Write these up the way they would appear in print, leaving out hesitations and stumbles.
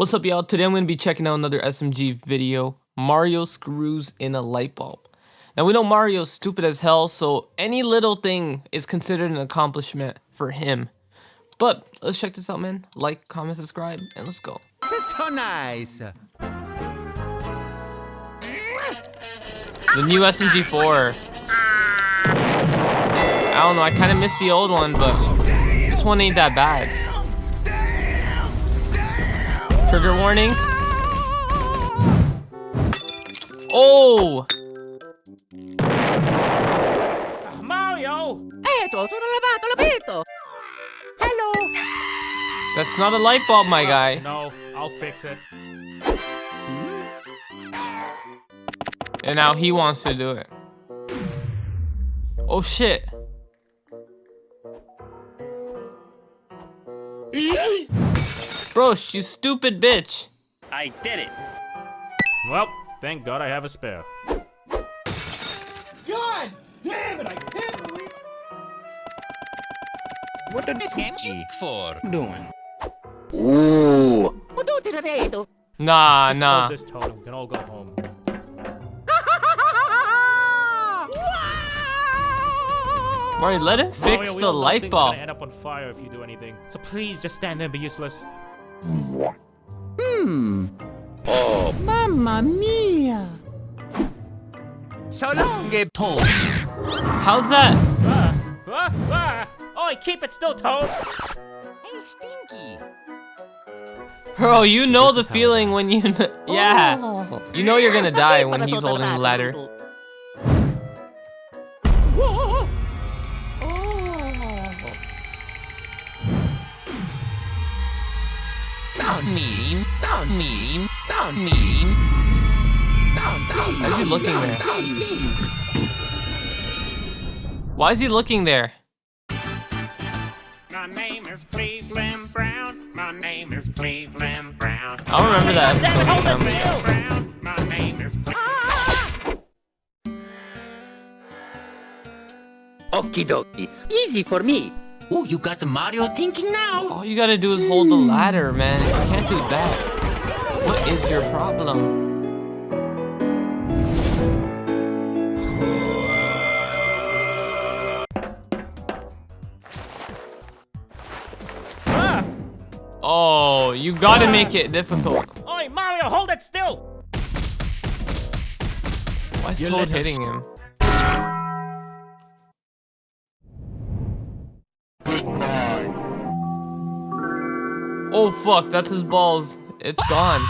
What's up, y'all? Today I'm going to be checking out another SMG video. Mario screws in a light bulb. Now we know Mario's stupid as hell, so any little thing is considered an accomplishment for him. But let's check this out, man. Like, comment, subscribe, and let's go. That's so nice. The new SMG4. I don't know, I kind of miss the old one, but this one ain't that bad. Trigger warning. Oh! Mario! Hello. That's not a light bulb, my guy. No, I'll fix it. And now he wants to do it. Oh shit. Bro, you stupid bitch. I did it. Well, thank God I have a spare. God damn it, I can't believe it. What the SMG4 doing? Nah, Just nah. hold this totem. We can all go home. Mario, let him fix Mario, we the all know light things are bulb. gonna end up on fire if you do anything. So please just stand there and be useless. Oh, mamma mia. So long, Toad. How's that? Oh, keep it still, Toad. Hey, Stinky. Bro, you know the is how feeling when you... Yeah. Oh. You know you're gonna die when he's holding the ladder. Whoa. Oh. Don't mean. Don't mean. Don't mean. Why is he looking there? Why is he looking there? My name is Cleveland Brown. My name is Cleveland Brown. I don't remember that episode. Hold Tell it me. still. Brown. My name is Okie dokie. Easy for me. Oh, you got the Mario thinking now. All you gotta do is hold the ladder, man. You can't do that. What is your problem? Ah! Oh, you gotta make it difficult. Oi, Mario, hold it still. Why is Toad hitting him? Oh fuck, that's his balls. It's gone.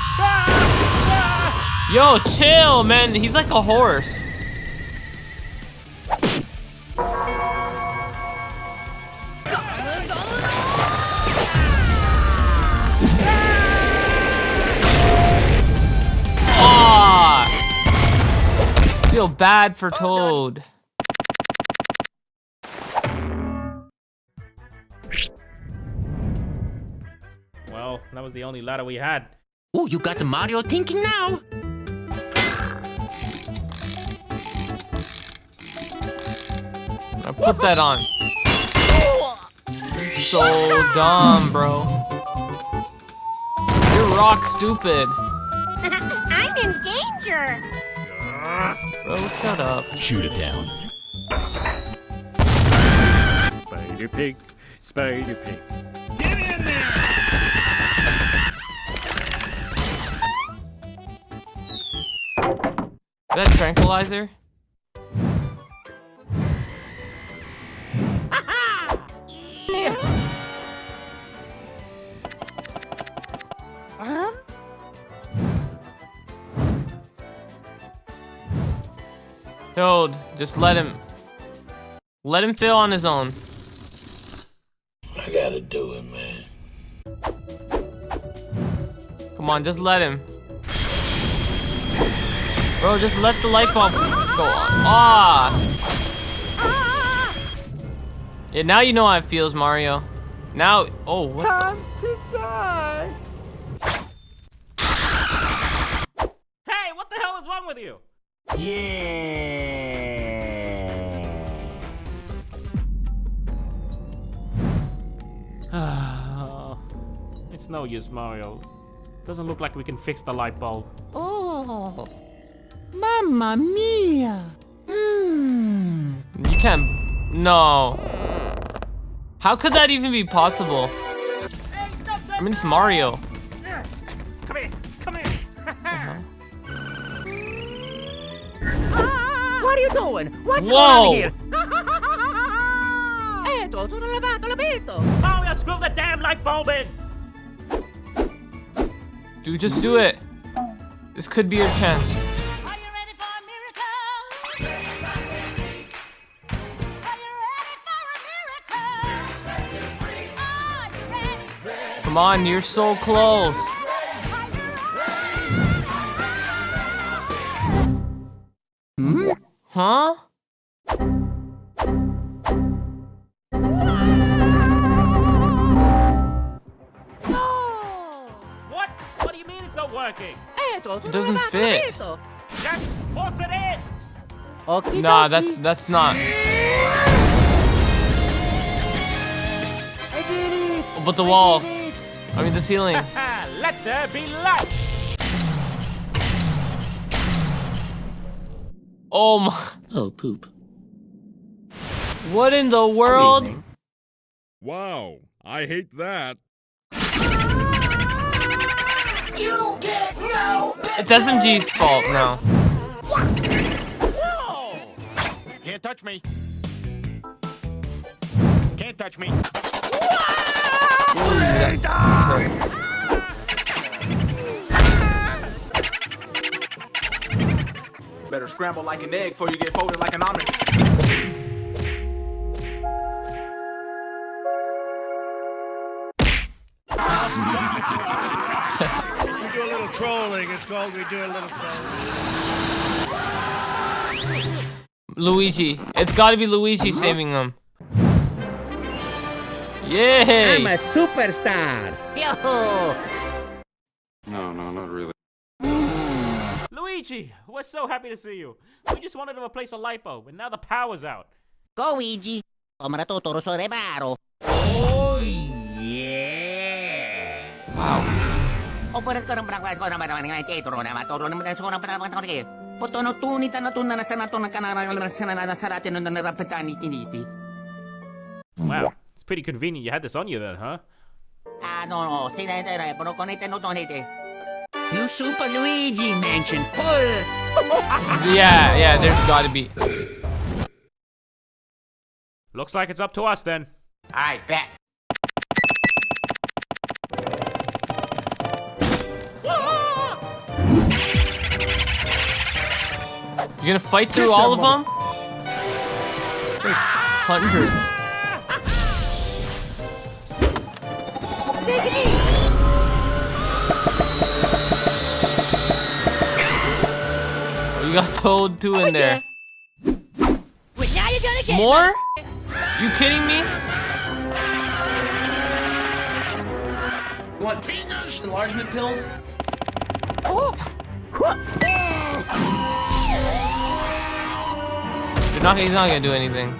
Yo, chill, man. He's like a horse. Ah! Feel bad for Toad. Well, that was the only ladder we had. Oh, you got the Mario thinking now. Now put that on. So dumb, bro. You're rock stupid. I'm in danger. Bro, shut up. Shoot it down. Spider Pig. Spider Pig. Is that tranquilizer? Toad, just let him feel on his own. I gotta do it, man. Come on, just let him. Bro, just let the light bulb go on. Ah! Yeah, now you know how it feels, Mario. Now, oh, what the Hey, what the hell is wrong with you? Yeah. It's no use, Mario. Doesn't look like we can fix the light bulb. Oh, mamma mia. You can't. No. How could that even be possible? I mean, it's Mario. Come here. Come here. What are you doing? What's going Whoa. on here? Eto, tutto lavato, l'abito. Mario, screw the damn light bulb in. Dude, just do it. This could be your chance. Are you ready for a miracle? Are you ready for a miracle? Are you ready? Come on, you're so close. Huh? What? What do you mean it's not working? Eto, tutto It doesn't lavato, fit. l'abito. Just force it in. Okie Nah, dokie. that's not. I did it! But the wall. I did it! I mean, the ceiling. Ha! Let there be light. Oh my. Oh, poop. What in the world? Wow, I hate that. It's SMG's fault now. Can't touch me. Can't touch me. Better scramble like an egg before you get folded like an omelet. We do a little trolling. It's called we do a little trolling. Luigi. It's gotta be Luigi saving them. Yay! I'm a superstar. Yo. Luigi, we're so happy to see you. We just wanted to replace a light bulb, and now the power's out. Go, Luigi. Come tutto rosso reparo. Oh, yeah. Wow. Oppure sekarang berangkat sekolah dengan ketro nama toro nama sekolah pertama kali. Potono tunita na tunna na sana tunna kana na sana na sarate na rapetani tiniti. Wow, it's pretty convenient you had this on you then, huh? Ah no, sinete pero conete no tonete. New Super Luigi Mansion full. Yeah, there's gotta be. Looks like it's up to us then. I bet. You're gonna fight through all of them? Like hundreds. Oh, you got Toad 2 in there. Well, now you're gonna get More? You kidding me? You want enlargement pills? He's not gonna do anything.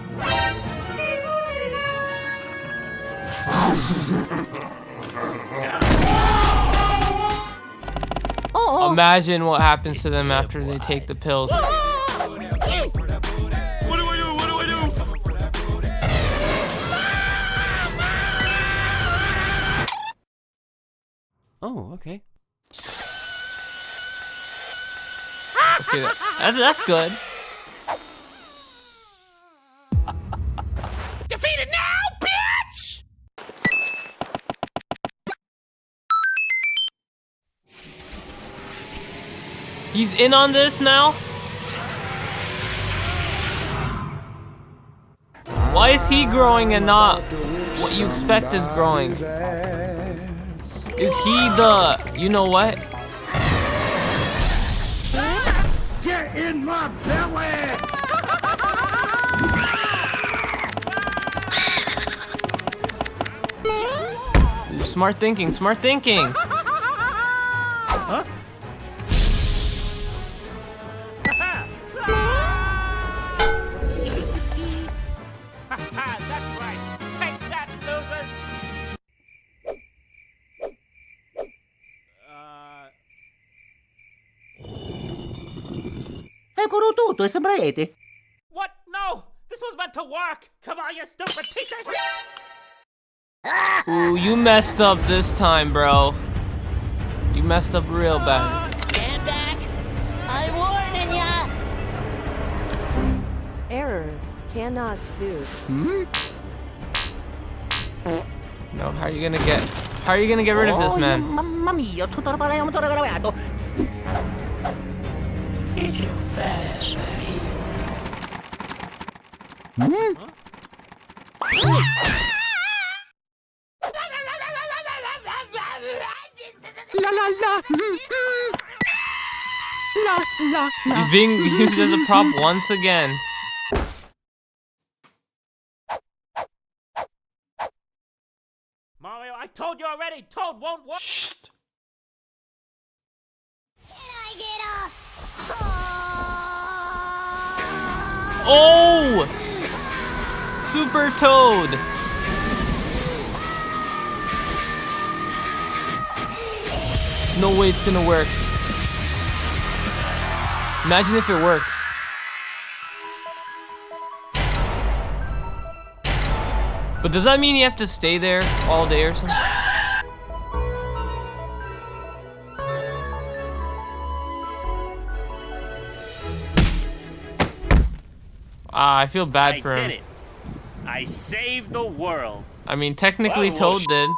Imagine what happens to them after they take the pills. What do I do? What do I do? Oh, okay. Okay, that's good. defeated now, bitch! He's in on this now? Why is he growing and not what you expect is growing? Is he the, you know what? Get in my belly! Ooh, smart thinking, smart thinking. Huh? That's right. Take that, losers. Eccolo tutto, è sembrete. What? No! This was meant to work! Come on, you stupid piece of... Ooh, you messed up this time, bro. You messed up real bad. Stand back! I'm warning ya! Error. Cannot suit. No, how are you gonna get rid of this man? Mamma mia, tutto raggravato. It's a fast He's being used as a prop once again. Mario, I told you already! Toad won't work! Shh. Can I get off? Oh! Super Toad! No way it's gonna work. Imagine if it works. But does that mean you have to stay there all day or something? I feel bad for him. I did it! I saved the world! I mean, technically Well, Toad did.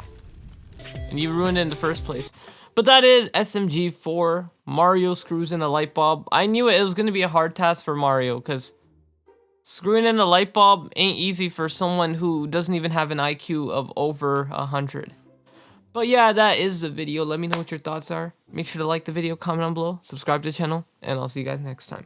And you ruined it in the first place. But that is SMG4. Mario screws in a light bulb. I knew it was going to be a hard task for Mario, because screwing in a light bulb ain't easy for someone who doesn't even have an IQ of over 100. But yeah, that is the video. Let me know what your thoughts are. Make sure to like the video, comment down below, subscribe to the channel, and I'll see you guys next time.